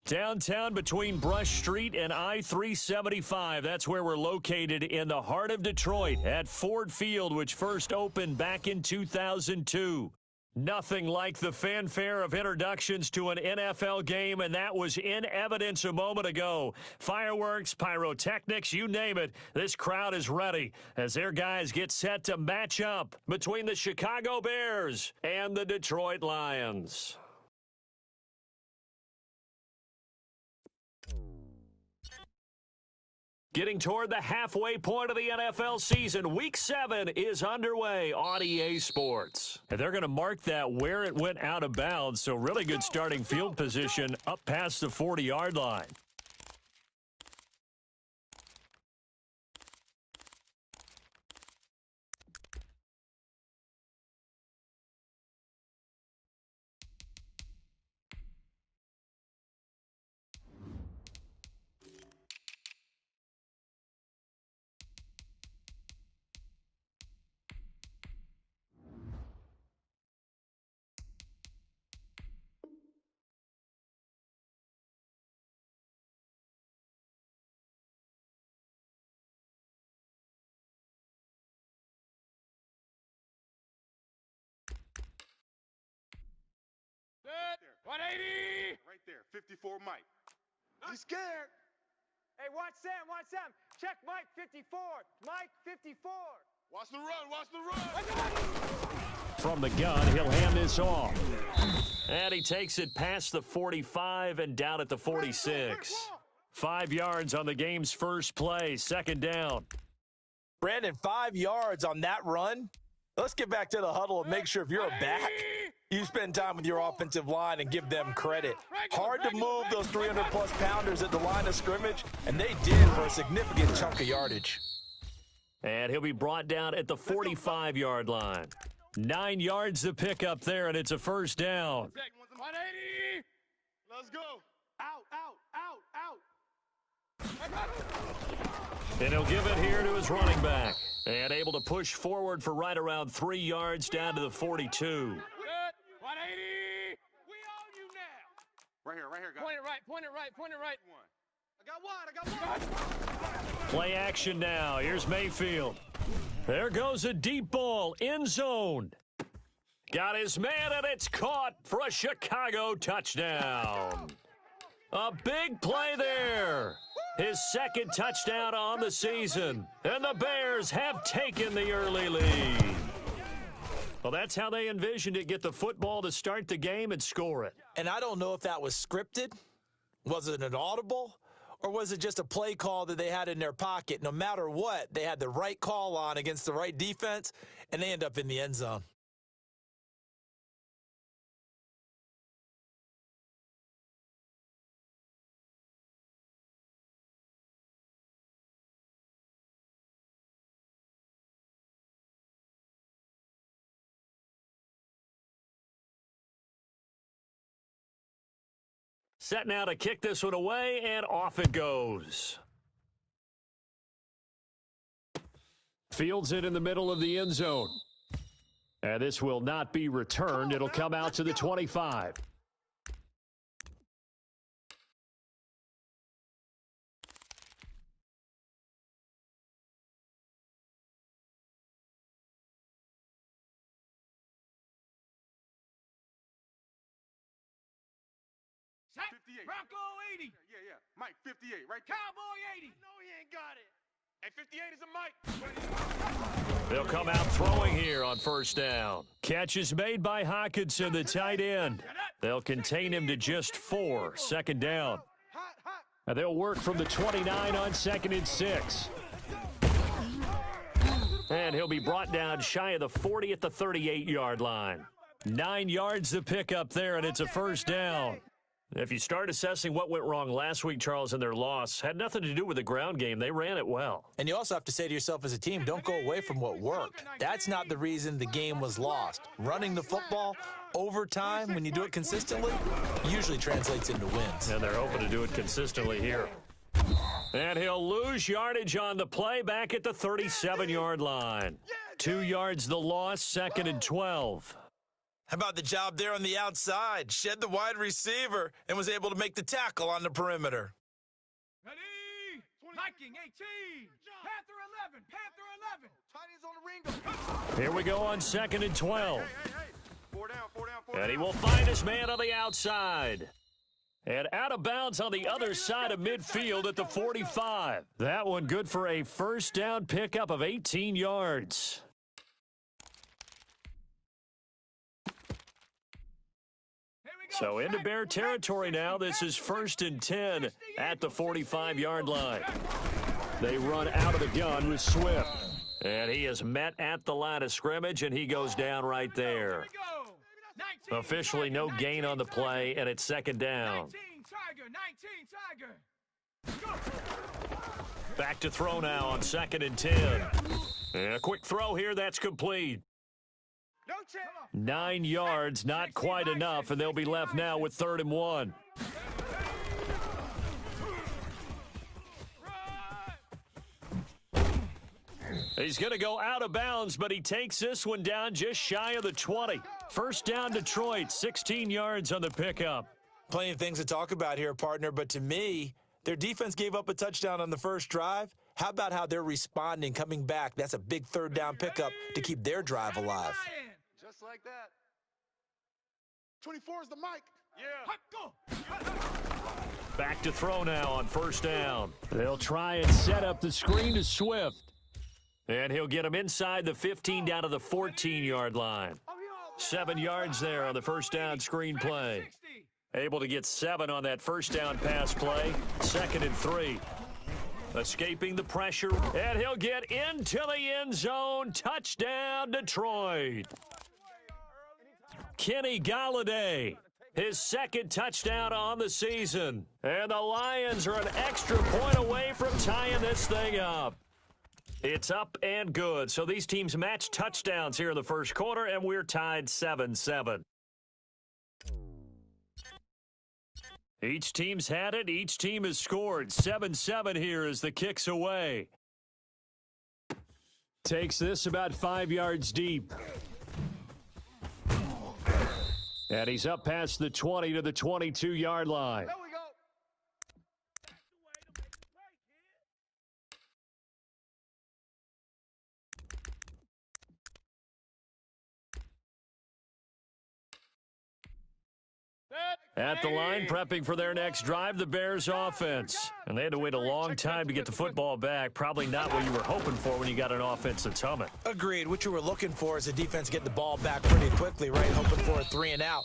Downtown between Brush Street and I-375. That's where we're located in the heart of Detroit at Ford Field, which first opened back in 2002. Nothing like the fanfare of introductions to an NFL game, and that was in evidence a moment ago. Fireworks, pyrotechnics, you name it. This crowd is ready as their guys get set to match up between the Chicago Bears and the Detroit Lions. Getting toward the halfway point of the NFL season, Week 7 is underway on EA Sports. And they're going to mark that where it went out of bounds, so really good starting field position up past the 40-yard line. Good. 180. Right there, 54 Mike. He's scared. Hey, watch Sam, watch Sam. Check Mike 54. Mike 54. Watch the run, watch the run. From the gun, he'll hand this off. And he takes it past the 45 and down at the 46. 5 yards on the game's first play, second down. Brandon, 5 yards on that run. Let's get back to the huddle and make sure if you're a back, you spend time with your offensive line and give them credit. Hard to move those 300-plus pounders at the line of scrimmage, and they did for a significant chunk of yardage. And he'll be brought down at the 45-yard line. 9 yards to pick up there, and it's a first down. 180. Let's go. Out, out, out, out. And he'll give it here to his running back. And able to push forward for right around 3 yards down to the 42. Good. 180. We own you now. Right here, guys. Point it right, point it right, point it right. I got one. Play action now. Here's Mayfield. There goes a deep ball, end zone. Got his man, and it's caught for a Chicago touchdown. A big play there. His second touchdown on the season. And the Bears have taken the early lead. Well, that's how they envisioned it. Get the football to start the game and score it. And I don't know if that was scripted. Was it an audible? Or was it just a play call that they had in their pocket? No matter what, they had the right call on against the right defense, and they end up in the end zone. Set now to kick this one away, and off it goes. Fields it in the middle of the end zone. And this will not be returned. It'll come out to the 25. Bronco 80. Yeah. Mike 58, right? Cowboy 80. No, he ain't got it. Hey, 58 is a Mike. They'll come out throwing here on first down. Catch is made by Hawkinson, the tight end. They'll contain him to just 4. Second down. And they'll work from the 29 on 2nd and 6. And he'll be brought down shy of the 40 at the 38-yard line. 9 yards to pick up there, and it's a first down. If you start assessing what went wrong last week, Charles, in their loss, had nothing to do with the ground game. They ran it well. And you also have to say to yourself as a team, don't go away from what worked. That's not the reason the game was lost. Running the football over time, when you do it consistently, usually translates into wins. And they're hoping to do it consistently here. And he'll lose yardage on the play back at the 37-yard line. 2 yards the loss, 2nd and 12. How about the job there on the outside? Shed the wide receiver and was able to make the tackle on the perimeter. Ready? Viking 18. Panther 11. Panther 11. Tiny's on the ring. Here we go on 2nd and 12. Hey. 4 down, 4 down, 4 down. And he will find his man on the outside. And out of bounds on the other side of midfield at the 45. That one good for a first down pickup of 18 yards. So into Bear territory now. This is 1st and 10 at the 45-yard line. They run out of the gun with Swift. And he is met at the line of scrimmage, and he goes down right there. Officially no gain on the play, and it's 2nd down. 19 Tiger. Back to throw now on 2nd and 10. And a quick throw here, that's complete. No chance. 9 yards, not quite enough, and they'll be left now with 3rd and 1. He's going to go out of bounds, but he takes this one down just shy of the 20. First down, Detroit, 16 yards on the pickup. Plenty of things to talk about here, partner, but to me, their defense gave up a touchdown on the first drive. How about how they're responding, coming back? That's a big 3rd down pickup to keep their drive alive. Just like that. 24 is the mic. Yeah. Back to throw now on 1st down. They'll try and set up the screen to Swift. And he'll get him inside the 15 down to the 14-yard line. 7 yards there on the first down screen play. Able to get 7 on that first down pass play. 2nd and 3. Escaping the pressure, and he'll get into the end zone. Touchdown, Detroit. Kenny Golladay, his 2nd touchdown on the season. And the Lions are an extra point away from tying this thing up. It's up and good. So these teams match touchdowns here in the first quarter, and we're tied 7-7. Each team's had it. Each team has scored. 7-7 here as the kick's away. Takes this about 5 yards deep. And he's up past the 20 to the 22-yard line. There we go. At the line, prepping for their next drive, the Bears offense. And they had to wait a long time to get the football back. Probably not what you were hoping for when you got an offense that's humming. Agreed. What you were looking for is the defense getting the ball back pretty quickly, right? Hoping for a 3 and out.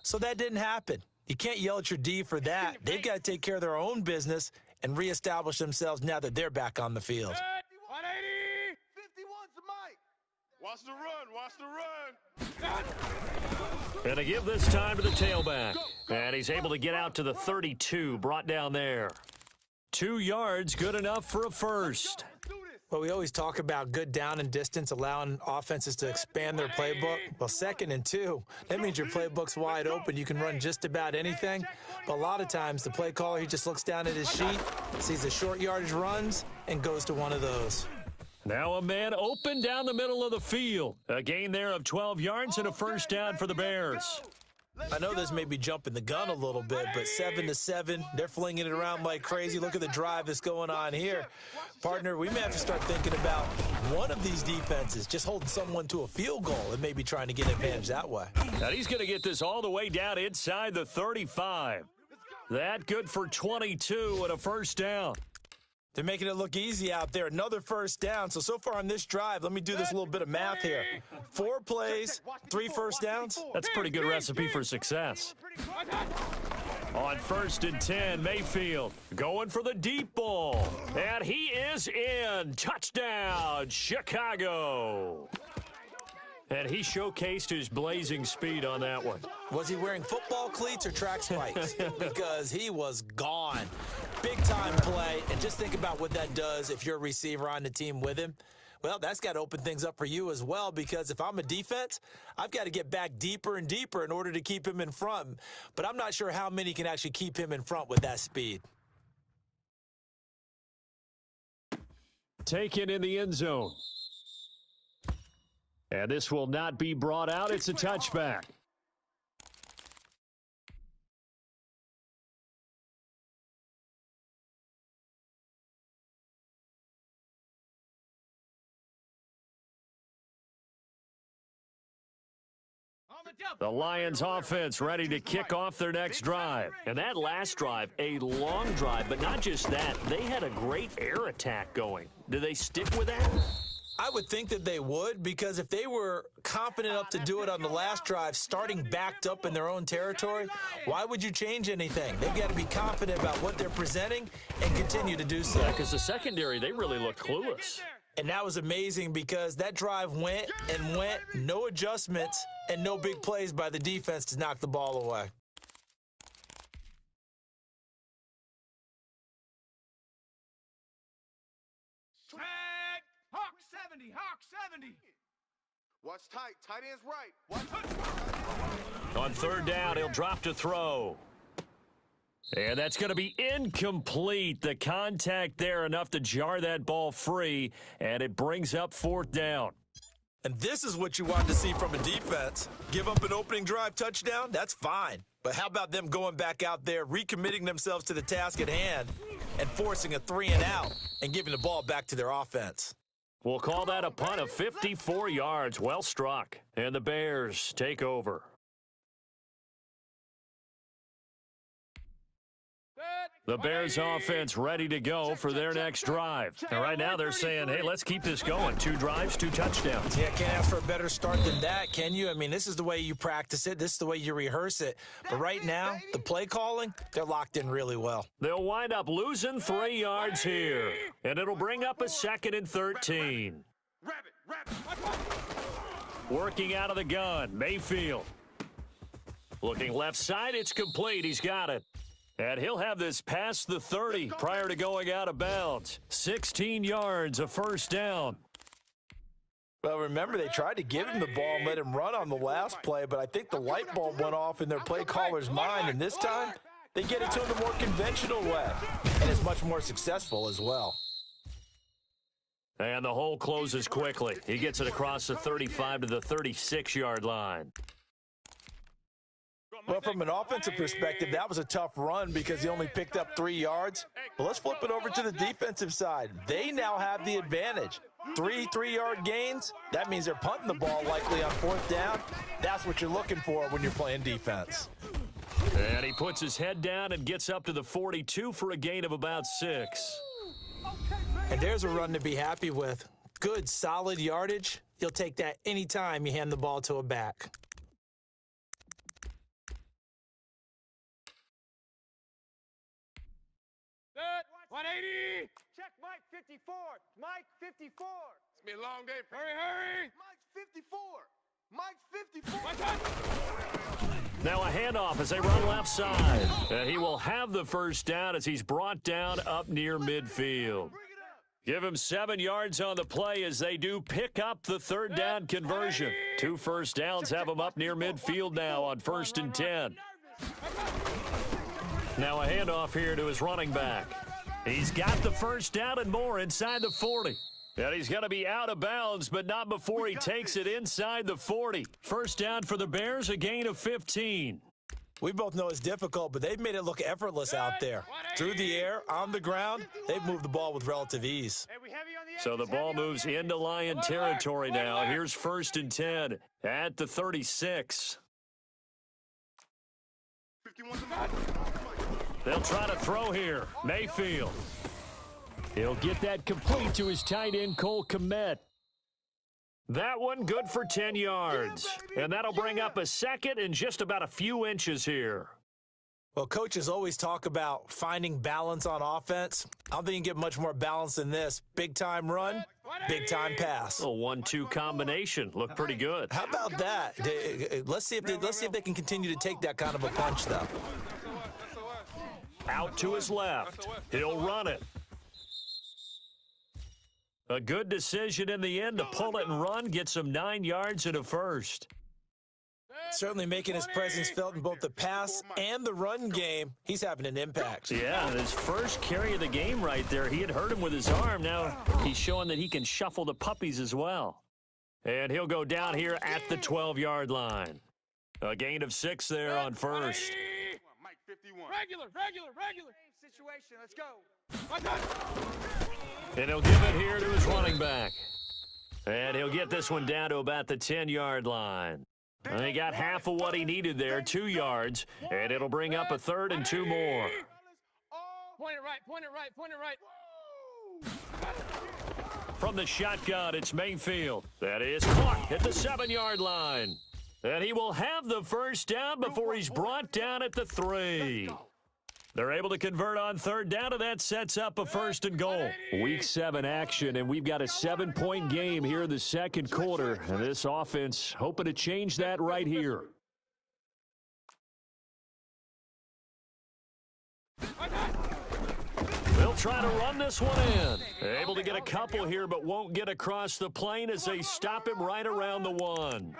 So that didn't happen. You can't yell at your D for that. They've got to take care of their own business and reestablish themselves now that they're back on the field. 180. 51's the mic. Watch the run. Watch the run. And to give this time to the tailback. And he's able to get out to the 32, brought down there. 2 yards, good enough for a first. Well, we always talk about good down and distance, allowing offenses to expand their playbook. Well, 2nd and 2, that means your playbook's wide open. You can run just about anything. But a lot of times, the play caller, he just looks down at his sheet, sees the short yardage runs, and goes to one of those. Now a man open down the middle of the field. A gain there of 12 yards and a first down for the Bears. I know this may be jumping the gun a little bit, but 7-7, they're flinging it around like crazy. Look at the drive that's going on here. Partner, we may have to start thinking about one of these defenses just holding someone to a field goal and maybe trying to get advantage that way. Now he's going to get this all the way down inside the 35. That good for 22 and a first down. They're making it look easy out there. Another first down. So far on this drive, let me do this little bit of math here. 4 plays, 3 first downs. That's a pretty good recipe for success. On 1st and 10, Mayfield going for the deep ball. And he is in. Touchdown, Chicago. And he showcased his blazing speed on that one. Was he wearing football cleats or track spikes? Because he was gone. Big-time play, and just think about what that does if you're a receiver on the team with him. Well, that's got to open things up for you as well, because if I'm a defense, I've got to get back deeper and deeper in order to keep him in front. But I'm not sure how many can actually keep him in front with that speed. Taken in the end zone. And this will not be brought out. It's a touchback. The Lions offense ready to kick off their next drive. And that last drive, a long drive, but not just that. They had a great air attack going. Do they stick with that? I would think that they would, because if they were confident enough to do it on the last drive, starting backed up in their own territory, why would you change anything? They've got to be confident about what they're presenting and continue to do so. Yeah, because the secondary, they really looked clueless. And that was amazing because that drive went and went, no adjustments, and no big plays by the defense to knock the ball away. Hawk 70, Hawk 70. Watch tight. Tight end's right. Watch. On third down, he'll drop to throw. And that's going to be incomplete. The contact there enough to jar that ball free, and it brings up fourth down. And this is what you want to see from a defense. Give up an opening drive touchdown, that's fine. But how about them going back out there, recommitting themselves to the task at hand, and forcing a 3-and-out and giving the ball back to their offense? We'll call that a punt of 54 yards. Well struck. And the Bears take over. The Bears offense ready to go for their next drive. And right now they're saying, hey, let's keep this going. 2 drives, 2 touchdowns. Yeah, can't ask for a better start than that, can you? I mean, this is the way you practice it. This is the way you rehearse it. But right now, the play calling, they're locked in really well. They'll wind up losing 3 yards here. And it'll bring up a 2nd and 13. Working out of the gun, Mayfield. Looking left side, it's complete. He's got it. And he'll have this past the 30 prior to going out of bounds. 16 yards, a first down. Well, remember, they tried to give him the ball and let him run on the last play, but I think the light bulb went off in their play caller's mind, and this time they get it to him the more conventional way, and it's much more successful as well. And the hole closes quickly. He gets it across the 35 to the 36-yard line. Well, from an offensive perspective, that was a tough run because he only picked up 3 yards. But let's flip it over to the defensive side. They now have the advantage. 3 3-yard gains, that means they're punting the ball likely on fourth down. That's what you're looking for when you're playing defense. And he puts his head down and gets up to the 42 for a gain of about 6. And there's a run to be happy with. Good, solid yardage. You'll take that anytime you hand the ball to a back. Set. 180. Check Mike 54. Mike 54. It's been a long day. Hurry. Mike 54. Mike 54. One touch. Now a handoff as they run left side. He will have the first down as he's brought down up near midfield. Give him 7 yards on the play as they do pick up the third down conversion. 2 first downs have him up near midfield now on 1st and 10. Now a handoff here to his running back. He's got the first down and more inside the 40. And he's going to be out of bounds, but not before he takes it inside the 40. First down for the Bears, a gain of 15. We both know it's difficult, but they've made it look effortless out there. Through the air, on the ground, they've moved the ball with relative ease. So the ball moves into Lion territory now. Here's 1st and 10 at the 36. They'll try to throw here. Mayfield. He'll get that complete to his tight end, Cole Kmet. That one good for 10 yards. And that'll bring up a 2nd and just about a few inches here. Well, coaches always talk about finding balance on offense. I don't think you can get much more balance than this. Big-time run, big-time pass. A 1-2 combination. Looked pretty good. How about that? Let's see if they can continue to take that kind of a punch, though. Out to his left. He'll run it. A good decision in the end to pull it and run. Gets him 9 yards and a first. Certainly making his presence felt in both the pass and the run game. He's having an impact. Yeah, his first carry of the game right there. He had hurt him with his arm. Now he's showing that he can shuffle the puppies as well. And he'll go down here at the 12-yard line. A gain of 6 there on first. Mike 51. Regular. Situation. Let's go. And he'll give it here to his running back. And he'll get this one down to about the 10-yard line. And he got half of what he needed there, 2 yards, and it'll bring up a 3rd and 2 more. Point it right, point it right, point it right. From the shotgun, it's Mayfield. That is caught at the 7-yard line. And he will have the first down before he's brought down at the 3. They're able to convert on 3rd down, and that sets up a 1st and goal. Week 7 action, and we've got a 7-point game here in the second quarter. And this offense hoping to change that right here. They'll try to run this one in. Able to get a couple here, but won't get across the plane as they stop him right around the 1.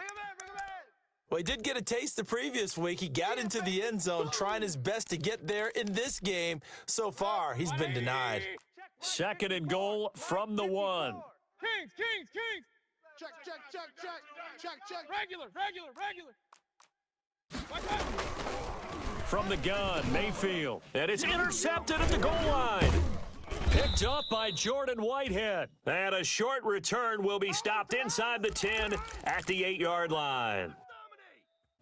Well, he did get a taste the previous week. He got into the end zone, trying his best to get there in this game. So far, he's been denied. 2nd and goal from the 1. Kings, Kings, Kings. Check, check, check, check, check, check. Regular, regular, regular. From the gun, Mayfield. And it's intercepted at the goal line. Picked up by Jordan Whitehead. And a short return will be stopped inside the 10 at the 8-yard line.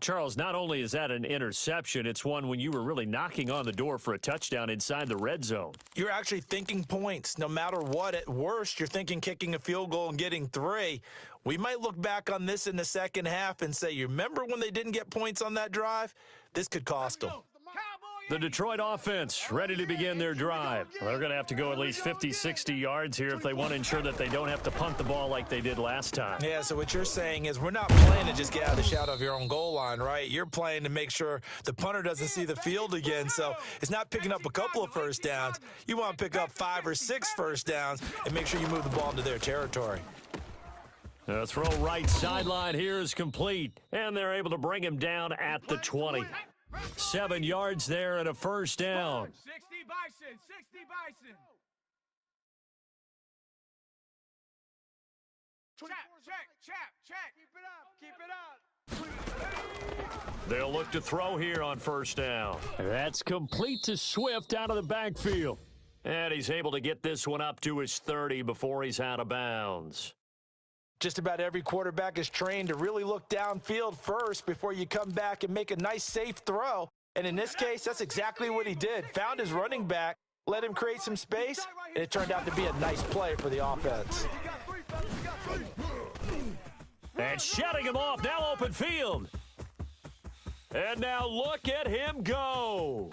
Charles, not only is that an interception, it's one when you were really knocking on the door for a touchdown inside the red zone. You're actually thinking points. No matter what, at worst, you're thinking kicking a field goal and getting 3. We might look back on this in the second half and say, you remember when they didn't get points on that drive? This could cost them. The Detroit offense ready to begin their drive. They're going to have to go at least 50, 60 yards here if they want to ensure that they don't have to punt the ball like they did last time. Yeah, so what you're saying is we're not playing to just get out of the shadow of your own goal line, right? You're playing to make sure the punter doesn't see the field again. So it's not picking up a couple of first downs. You want to pick up 5 or 6 first downs and make sure you move the ball into their territory. The throw right sideline here is complete, and they're able to bring him down at the 20. 7 yards there and a first down. 60 Bison, 60 Bison. Check. Keep it up. They'll look to throw here on first down. That's complete to Swift out of the backfield. And he's able to get this one up to his 30 before he's out of bounds. Just about every quarterback is trained to really look downfield first before you come back and make a nice, safe throw. And in this case, that's exactly what he did. Found his running back, let him create some space, and it turned out to be a nice play for the offense. And shutting him off, now open field. And now look at him go.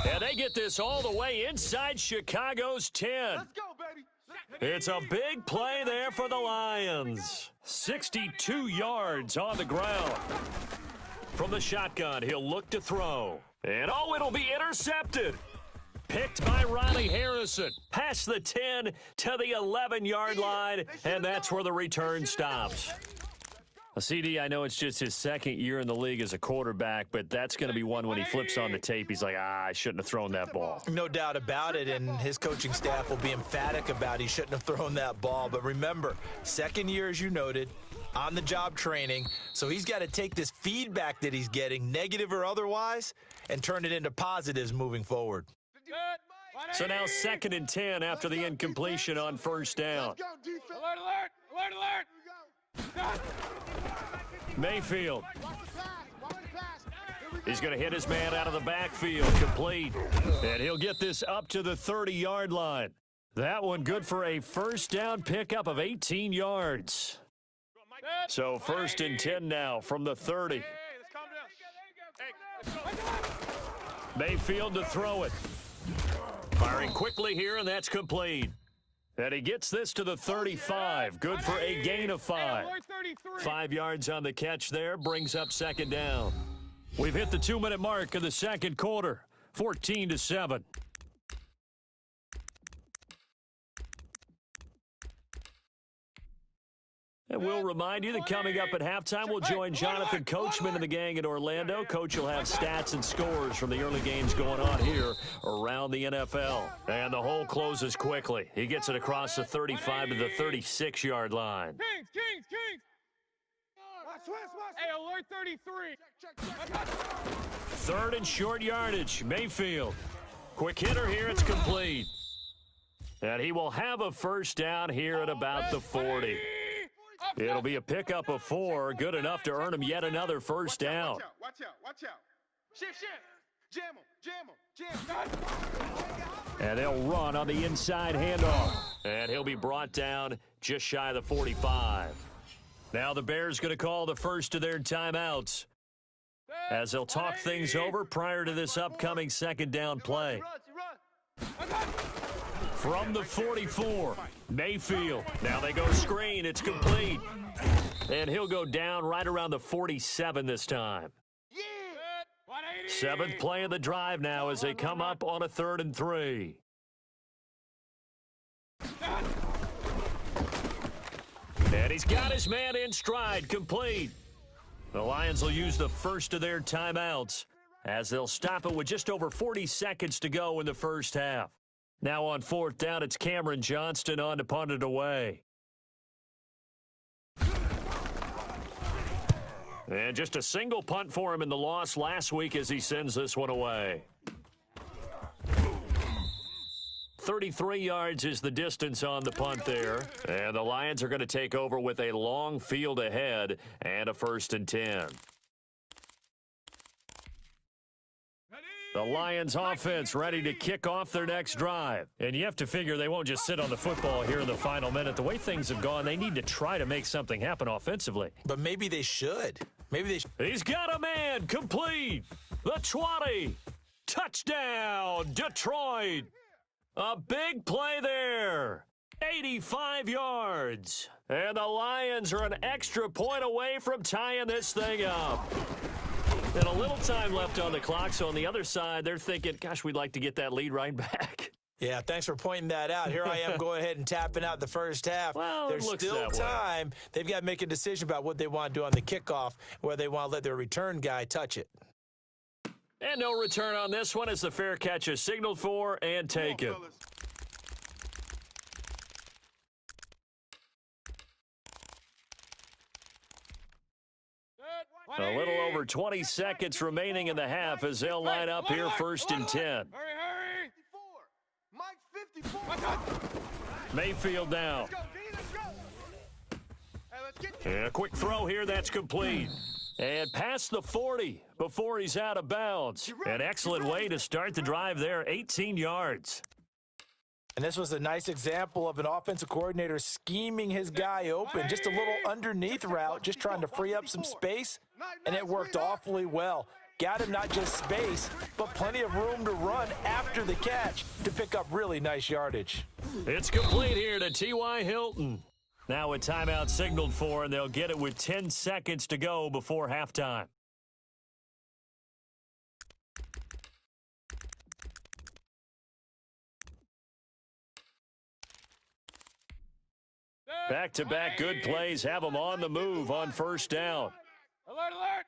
And they get this all the way inside Chicago's 10. Let's go, baby. It's a big play there for the Lions. 62 yards on the ground. From the shotgun, he'll look to throw. And oh, it'll be intercepted. Picked by Riley Harrison. Past the 10 to the 11-yard line, and that's where the return stops. CD, I know it's just his 2nd year in the league as a quarterback, but that's going to be one when he flips on the tape. He's like, I shouldn't have thrown that ball. No doubt about it, and his coaching staff will be emphatic about he shouldn't have thrown that ball. But remember, 2nd year, as you noted, on-the-job training, so he's got to take this feedback that he's getting, negative or otherwise, and turn it into positives moving forward. So now 2nd and 10 after the incompletion on first down. Alert, alert, alert, alert. Mayfield. He's going to hit his man out of the backfield, complete. And he'll get this up to the 30-yard line. That one good for a first down pickup of 18 yards. So 1st and 10 now from the 30. Mayfield to throw it. Firing quickly here, and that's complete. And he gets this to the 35. Good for a gain of 5. 5 yards on the catch there. Brings up 2nd down. We've hit the 2-minute mark of the second quarter. 14-7. And we'll remind you that coming up at halftime, we'll join Jonathan Coachman and the gang in Orlando. Coach will have stats and scores from the early games going on here around the NFL. And the hole closes quickly. He gets it across the 35 to the 36-yard line. Kings. Hey, alert 33. 3rd and short yardage. Mayfield. Quick hitter here. It's complete. And he will have a first down here at about the 40. It'll be a pickup of 4, good enough to earn him yet another first down. Watch out, watch out, watch out. Shift. Jam him. And they'll run on the inside handoff. And he'll be brought down just shy of the 45. Now the Bears going to call the first of their timeouts as they'll talk things over prior to this upcoming second down play. From the 44, Mayfield. Now they go screen. It's complete. And he'll go down right around the 47 this time. 7th play of the drive now as they come up on a 3rd and 3. And he's got his man in stride, complete. The Lions will use the first of their timeouts as they'll stop it with just over 40 seconds to go in the first half. Now on 4th down, it's Cameron Johnston on to punt it away. And just a single punt for him in the loss last week as he sends this one away. 33 yards is the distance on the punt there. And the Lions are going to take over with a long field ahead and a 1st and 10. The Lions offense ready to kick off their next drive. And you have to figure they won't just sit on the football here in the final minute. The way things have gone, they need to try to make something happen offensively. But maybe they should. He's got a man, complete. The 20. Touchdown, Detroit. A big play there. 85 yards. And the Lions are an extra point away from tying this thing up. And a little time left on the clock, so on the other side, they're thinking, gosh, we'd like to get that lead right back. Yeah, thanks for pointing that out. Here I am going ahead and tapping out the first half. Well, there's still time. They've got to make a decision about what they want to do on the kickoff, whether they want to let their return guy touch it. And no return on this one as the fair catch is signaled for and taken. A little over 20 seconds remaining in the half as they'll line up here 1st and 10. Hurry. Mike 54. Mayfield now. And a quick throw here, that's complete. And past the 40 before he's out of bounds. An excellent way to start the drive there, 18 yards. And this was a nice example of an offensive coordinator scheming his guy open. Just a little underneath route, just trying to free up some space, and it worked awfully well. Got him not just space, but plenty of room to run after the catch to pick up really nice yardage. It's complete here to T.Y. Hilton. Now a timeout signaled for, and they'll get it with 10 seconds to go before halftime. Back-to-back good plays have them on the move on 1st down. Alert.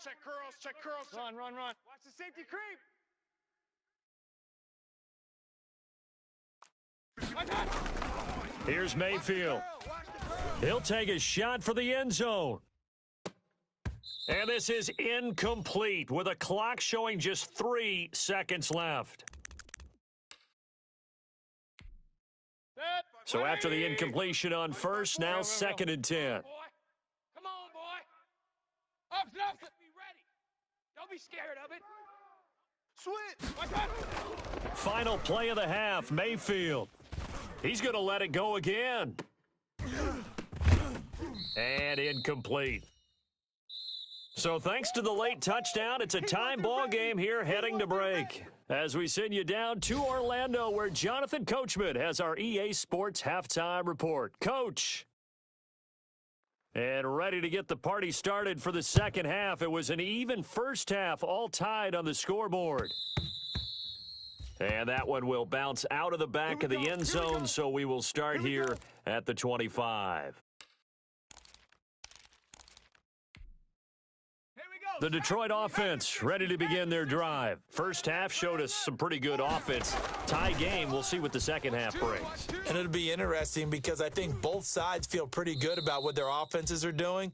Check curls. Run. Watch the safety creep. Here's Mayfield. He'll take a shot for the end zone. And this is incomplete with a clock showing just 3 seconds left. So after the incompletion on 1st, now 2nd and 10. Come on, boy. Up. Be ready. Don't be scared of it. Switch. Final play of the half, Mayfield. He's going to let it go again. And incomplete. So thanks to the late touchdown, it's a time ball game here heading to break. As we send you down to Orlando, where Jonathan Coachman has our EA Sports Halftime Report. Coach. And ready to get the party started for the second half. It was an even first half, all tied on the scoreboard. And that one will bounce out of the back of the end zone, so we will start here at the 25. The Detroit offense ready to begin their drive. First half showed us some pretty good offense. Tie game, we'll see what the second half brings. And it'll be interesting because I think both sides feel pretty good about what their offenses are doing.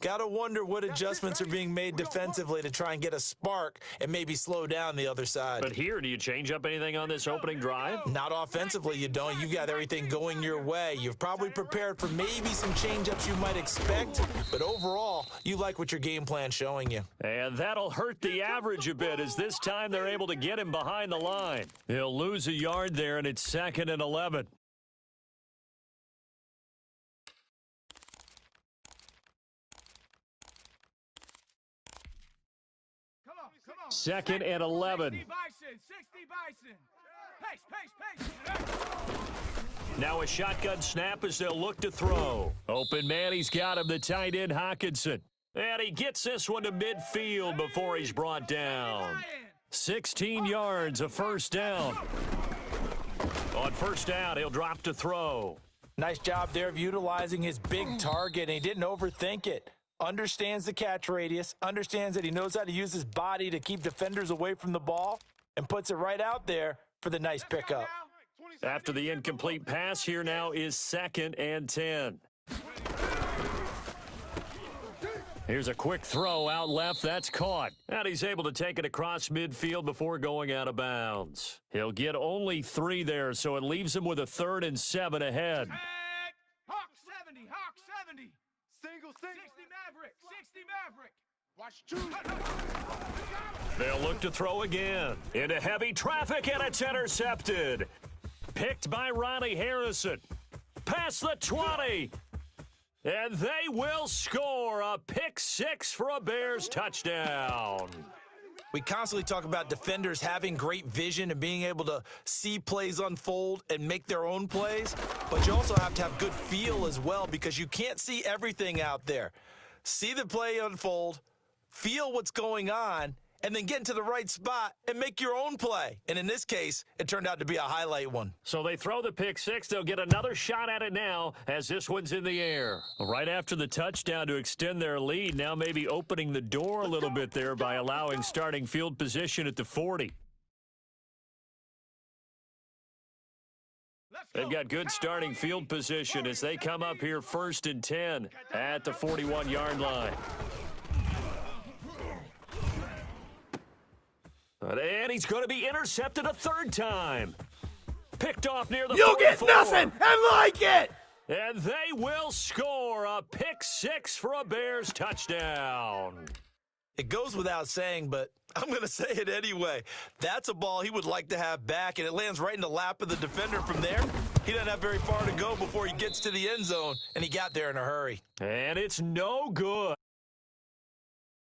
Gotta wonder what adjustments are being made defensively to try and get a spark and maybe slow down the other side. But here, do you change up anything on this opening drive? Not offensively, you don't. You've got everything going your way. You've probably prepared for maybe some change-ups you might expect, but overall, you like what your game plan's showing you. And that'll hurt the average a bit, as this time they're able to get him behind the line. He'll lose a yard there, and it's 2nd and 11. Come on. 2nd and 11. 60 Bison. Pace. Now a shotgun snap as they'll look to throw. Open man, he's got him, the tight end Hawkinson. And he gets this one to midfield before he's brought down. 16 yards, a first down. On first down, he'll drop to throw. Nice job there of utilizing his big target, and he didn't overthink it. Understands the catch radius, understands that he knows how to use his body to keep defenders away from the ball, and puts it right out there for the nice pickup. After the incomplete pass, here now is 2nd and 10. Here's a quick throw out left. That's caught. And he's able to take it across midfield before going out of bounds. He'll get only 3 there, so it leaves him with a 3rd and 7 ahead. Hawk 70. Single. 60 Maverick. Watch 2. They'll look to throw again. Into heavy traffic, and it's intercepted. Picked by Ronnie Harrison. Past the 20. And they will score a pick 6 for a Bears touchdown. We constantly talk about defenders having great vision and being able to see plays unfold and make their own plays, but you also have to have good feel as well, because you can't see everything out there. See the play unfold, feel what's going on, and then get into the right spot and make your own play. And in this case, it turned out to be a highlight one. So they throw the pick 6. They'll get another shot at it now as this one's in the air. Right after the touchdown to extend their lead, now maybe opening the door a little bit there by allowing starting field position at the 40. They've got good starting field position as they come up here 1st and 10 at the 41-yard line. And he's going to be intercepted a 3rd time. Picked off near the 44. You get nothing and like it! And they will score a pick 6 for a Bears touchdown. It goes without saying, but I'm going to say it anyway. That's a ball he would like to have back, and it lands right in the lap of the defender from there. He doesn't have very far to go before he gets to the end zone, and he got there in a hurry. And it's no good.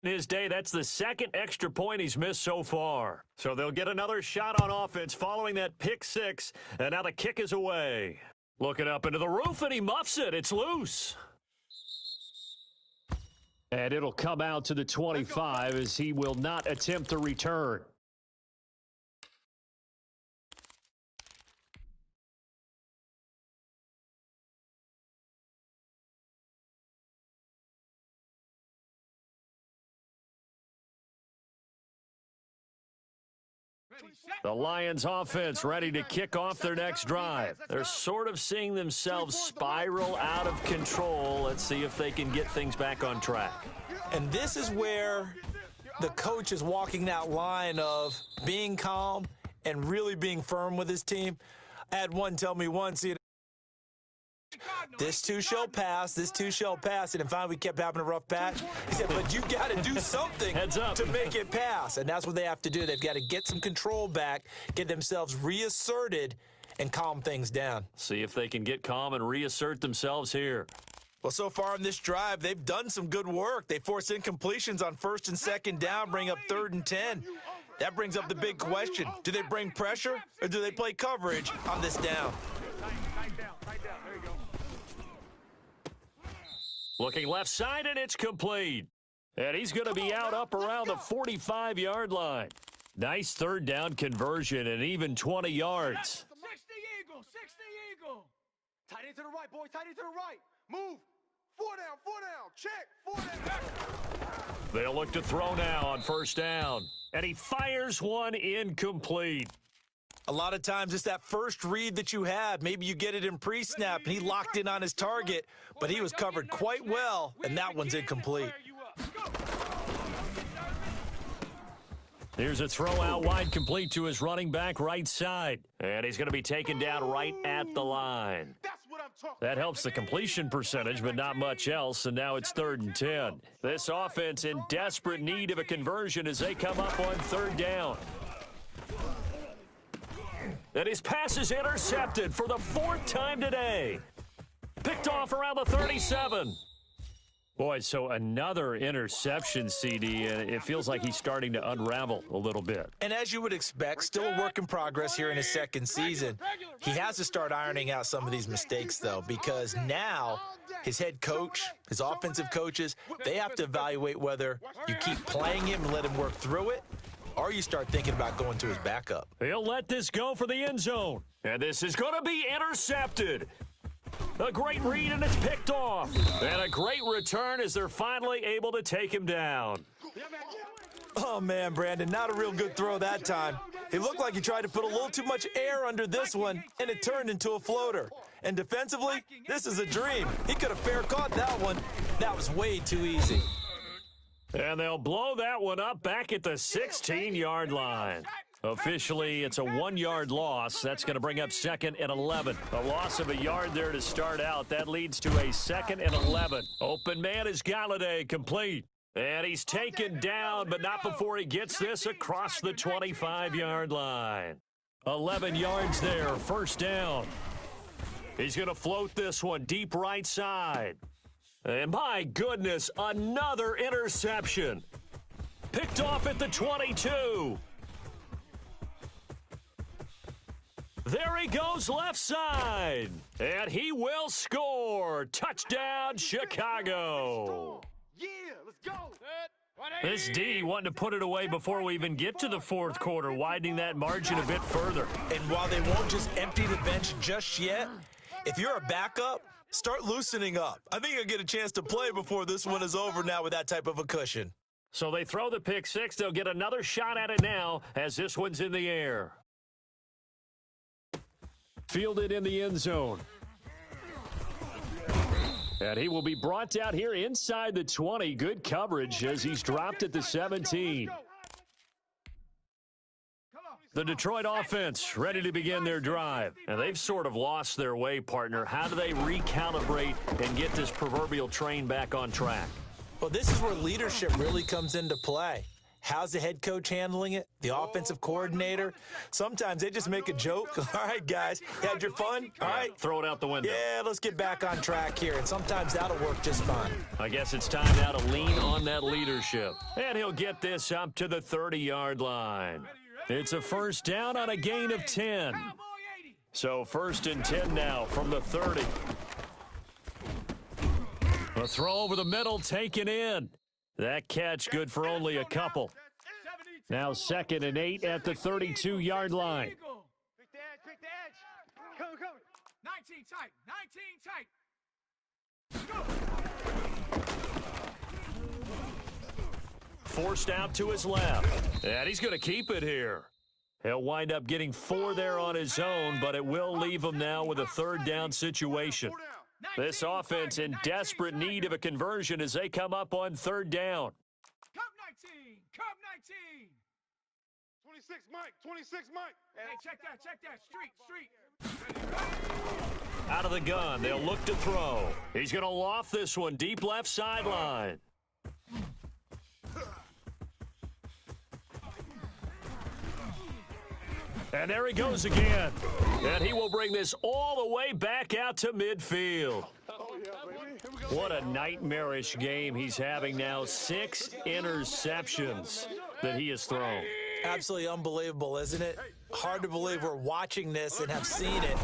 In his day, that's the 2nd extra point he's missed so far. So they'll get another shot on offense following that pick 6, and now the kick is away. Looking up into the roof, and he muffs it. It's loose. And it'll come out to the 25 as he will not attempt to return. The Lions offense ready to kick off their next drive. They're sort of seeing themselves spiral out of control. Let's see if they can get things back on track. And this is where the coach is walking that line of being calm and really being firm with his team. I had one tell me once, this too shall pass, this too shall pass. And then finally we kept having a rough patch. He said, but you got to do something to make it pass. And that's what they have to do. They've got to get some control back, get themselves reasserted, and calm things down. See if they can get calm and reassert themselves here. Well, so far on this drive, they've done some good work. They force incompletions on 1st and 2nd down, bring up 3rd and 10. That brings up the big question. Do they bring pressure or do they play coverage on this down? Tight down. There you go. Looking left side, and it's complete. And he's going to be out up around the 45-yard line. Nice 3rd down conversion and even 20 yards. 60 Eagle. Tight end to the right, boy. Tight end to the right. Move. 4 down. Check. 4 down. They'll look to throw now on 1st down. And he fires one incomplete. A lot of times it's that first read that you had. Maybe you get it in pre-snap, and he locked in on his target, but he was covered quite well, and that one's incomplete. Here's a throw out wide, complete to his running back right side. And he's going to be taken down right at the line. That helps the completion percentage, but not much else, and now it's 3rd and 10. This offense in desperate need of a conversion as they come up on 3rd down. And his pass is intercepted for the 4th time today. Picked off around the 37. Boy, so another interception, CD, and it feels like he's starting to unravel a little bit. And as you would expect, still a work in progress here in his 2nd season. He has to start ironing out some of these mistakes, though, because now his head coach, his offensive coaches, they have to evaluate whether you keep playing him and let him work through it, or you start thinking about going to his backup. He'll let this go for the end zone, and this is going to be intercepted. A great read, and it's picked off. And a great return as they're finally able to take him down. Oh, man, Brandon, not a real good throw that time. It looked like he tried to put a little too much air under this one, and it turned into a floater. And defensively, this is a dream. He could have fair caught that one. That was way too easy. And they'll blow that one up back at the 16-yard line. Officially, it's a 1-yard loss. That's going to bring up 2nd and 11. A loss of a yard there to start out. That leads to a 2nd and 11. Open man is Galladay, complete. And he's taken down, but not before he gets this across the 25-yard line. 11 yards there, 1st down. He's going to float this one deep right side. And my goodness, another interception. Picked off at the 22. There he goes left side. And he will score. Touchdown, Chicago. Yeah, let's go. This D wanting to put it away before we even get to the 4th quarter, widening that margin a bit further. And while they won't just empty the bench just yet, if you're a backup, start loosening up. I think you'll get a chance to play before this one is over now with that type of a cushion. So they throw the pick 6. They'll get another shot at it now as this one's in the air. Fielded in the end zone. And he will be brought down here inside the 20. Good coverage as he's dropped at the 17. The Detroit offense ready to begin their drive. And they've sort of lost their way, partner. How do they recalibrate and get this proverbial train back on track? Well, this is where leadership really comes into play. How's the head coach handling it? The offensive coordinator? Sometimes they just make a joke. All right, guys, you had your fun? All right. Throw it out the window. Yeah, let's get back on track here, and sometimes that'll work just fine. I guess it's time now to lean on that leadership. And he'll get this up to the 30-yard line. It's a 1st down on a gain of 10. So 1st and 10 now from the 30. A throw over the middle taken in. That catch good for only a couple. Now 2nd and 8 at the 32-yard line. Pick the edge, pick the edge. Come. 19 tight, 19 tight. Forced out to his left. And he's going to keep it here. He'll wind up getting 4 there on his own, but it will leave him now with a 3rd down situation. This offense in desperate need of a conversion as they come up on 3rd down. Come 19, come 19. 26, Mike, 26, Mike. Hey, check that, street. Out of the gun, they'll look to throw. He's going to loft this one deep left sideline. And there he goes again. And he will bring this all the way back out to midfield. What a nightmarish game he's having now. 6 interceptions that he has thrown. Absolutely unbelievable, isn't it? Hard to believe we're watching this and have seen it,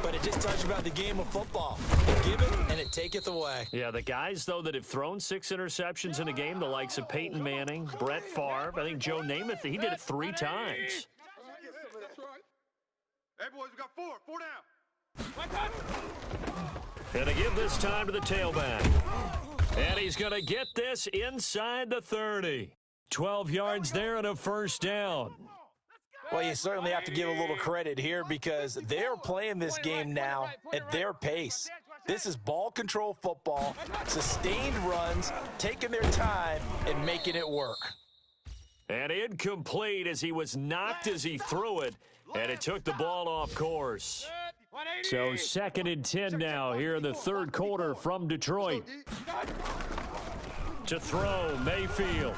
but it just tells you about the game of football. It giveth and it taketh away. Yeah, the guys, though, that have thrown 6 interceptions in a game, the likes of Peyton Manning, Brett Favre, I think Joe Namath, he did it 3 times. Hey, boys, we got 4 down. And to give this time to the tailback. And he's going to get this inside the 30. 12 yards there and a 1st down. Well, you certainly have to give a little credit here because they're playing this game now at their pace. This is ball control football, sustained runs, taking their time and making it work. And incomplete as he was knocked as he threw it, and it took the ball off course. So 2nd and 10 now here in the third quarter from Detroit. To throw, Mayfield.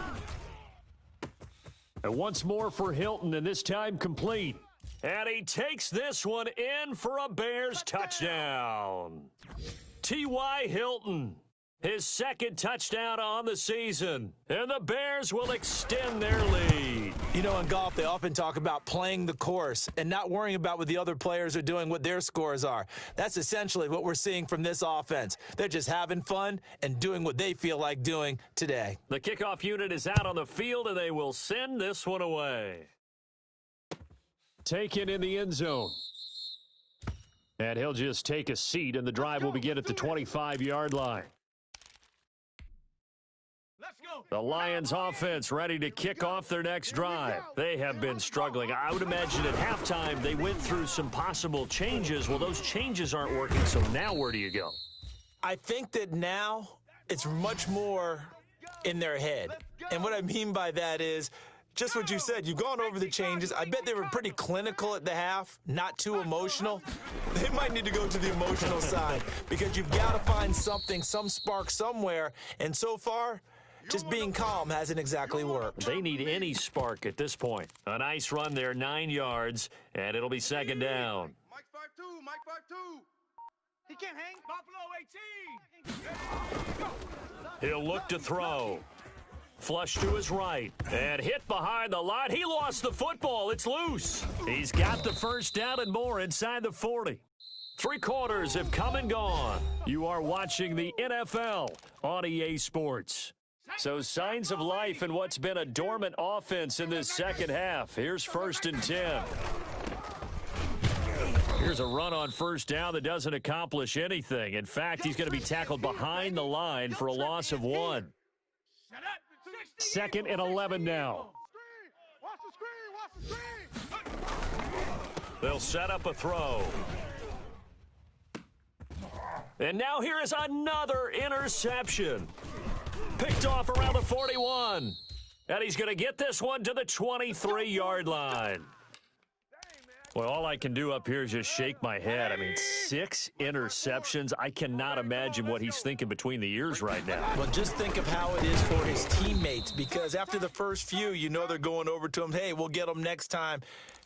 And once more for Hilton, and this time complete. And he takes this one in for a Bears touchdown. T.Y. Hilton, his 2nd touchdown on the season. And the Bears will extend their lead. You know, in golf, they often talk about playing the course and not worrying about what the other players are doing, what their scores are. That's essentially what we're seeing from this offense. They're just having fun and doing what they feel like doing today. The kickoff unit is out on the field, and they will send this one away. Taken in the end zone. And he'll just take a seat, and the drive will begin at the 25-yard line. The Lions offense ready to kick off their next drive. They have been struggling. I would imagine at halftime they went through some possible changes. Well, those changes aren't working, so now where do you go? I think that now it's much more in their head. And what I mean by that is just what you said. You've gone over the changes. I bet they were pretty clinical at the half, not too emotional. They might need to go to the emotional side because you've got to find something, some spark somewhere. And so far, just being calm hasn't exactly worked. They need any spark at this point. A nice run there, 9 yards, and it'll be 2nd down. Mike 5-2, Mike 5-2. He can't hang. Buffalo 18. He'll look to throw. Flush to his right. And hit behind the line. He lost the football. It's loose. He's got the first down and more inside the 40. 3 quarters have come and gone. You are watching the NFL on EA Sports. So signs of life in what's been a dormant offense in this second half. Here's 1st and 10. Here's a run on first down that doesn't accomplish anything. In fact, he's going to be tackled behind the line for a loss of 1. 2nd and 11 now. Watch the screen, watch the screen. They'll set up a throw. And now here is another interception. Picked off around the 41. And he's going to get this one to the 23-yard line. Well, all I can do up here is just shake my head. I mean, 6 interceptions. I cannot imagine what he's thinking between the ears right now. Well, just think of how it is for his teammates, because after the first few, you know they're going over to him, hey, we'll get them next time.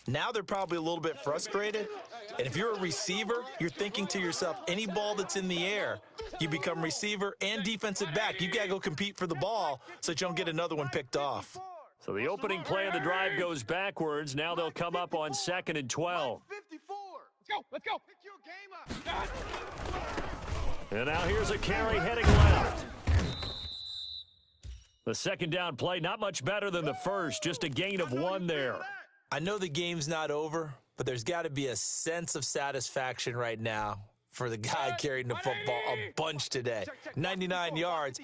Now they're probably a little bit frustrated. And if you're a receiver, you're thinking to yourself, any ball that's in the air, you become receiver and defensive back. You got to go compete for the ball so that you don't get another one picked off. So the opening play of the drive goes backwards. Now they'll come up on 2nd and 12. 54. Let's go. Pick your game up. And now here's a carry heading left. The 2nd down play, not much better than the first, just a gain of 1 there. I know the game's not over, but there's got to be a sense of satisfaction right now for the guy carrying the football a bunch today. 99 yards,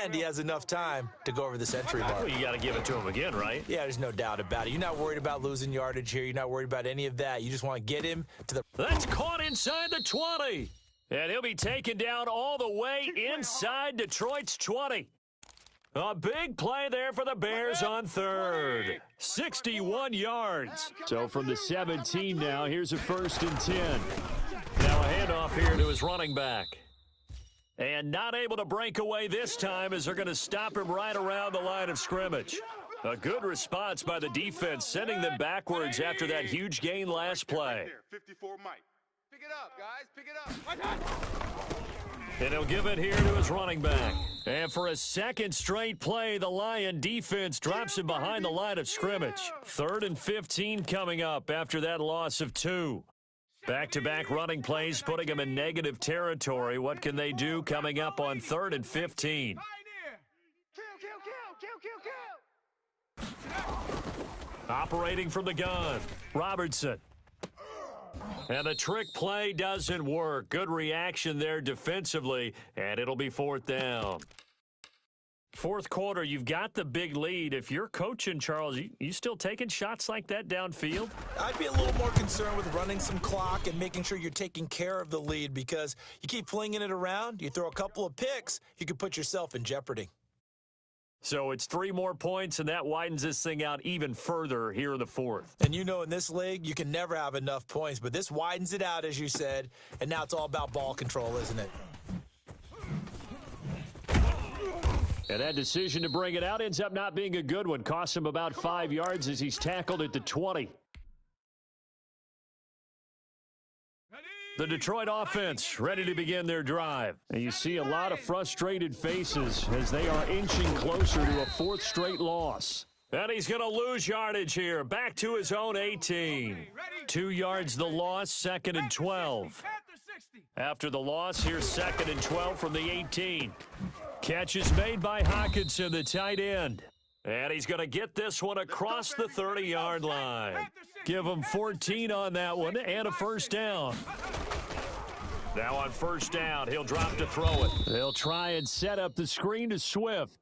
and he has enough time to go over the century mark. Well, you got to give it to him again, right? Yeah, there's no doubt about it. You're not worried about losing yardage here. You're not worried about any of that. You just want to get him to the... That's caught inside the 20. And he'll be taken down all the way inside Detroit's 20. A big play there for the Bears on 3rd. 61 yards. So from the 17 now, here's a 1st and 10. Now a handoff here to his running back. And not able to break away this time as they're going to stop him right around the line of scrimmage. A good response by the defense, sending them backwards after that huge gain last play. 54 Mike. Pick it up, guys. Pick it up. And he'll give it here to his running back. And for a 2nd straight play, the Lion defense drops him behind the line of scrimmage. 3rd and 15 coming up after that loss of 2. Back-to-back running plays putting him in negative territory. What can they do coming up on 3rd and 15? Operating from the gun, Robertson. And the trick play doesn't work. Good reaction there defensively, and it'll be 4th down. Fourth quarter, you've got the big lead. If you're coaching, Charles, you still taking shots like that downfield? I'd be a little more concerned with running some clock and making sure you're taking care of the lead, because you keep flinging it around, you throw a couple of picks, you could put yourself in jeopardy. So it's 3 more points, and that widens this thing out even further here in the fourth. And you know, in this league, you can never have enough points, but this widens it out, as you said, and now it's all about ball control, isn't it? And that decision to bring it out ends up not being a good one. Costs him about 5 yards as he's tackled at the 20. The Detroit offense ready to begin their drive. And you see a lot of frustrated faces as they are inching closer to a 4th straight loss. And he's going to lose yardage here. Back to his own 18. 2 yards the loss, 2nd and 12. After the loss, here's 2nd and 12 from the 18. Catch is made by Hawkinson, the tight end. And he's going to get this one across the 30-yard line. Give him 14 on that one and a first down. Now on first down, he'll drop to throw it. They'll try and set up the screen to Swift.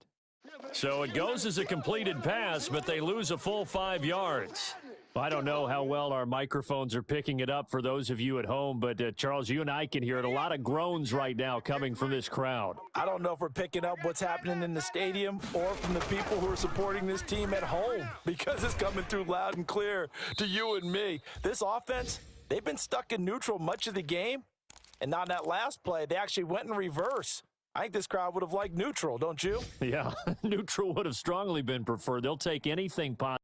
So it goes as a completed pass, but they lose a full 5 yards. I don't know how well our microphones are picking it up for those of you at home, but Charles, you and I can hear it. A lot of groans right now coming from this crowd. I don't know if we're picking up what's happening in the stadium or from the people who are supporting this team at home, because it's coming through loud and clear to you and me. This offense, they've been stuck in neutral much of the game, and on that last play, they actually went in reverse. I think this crowd would have liked neutral, don't you? Yeah, neutral would have strongly been preferred. They'll take anything possible.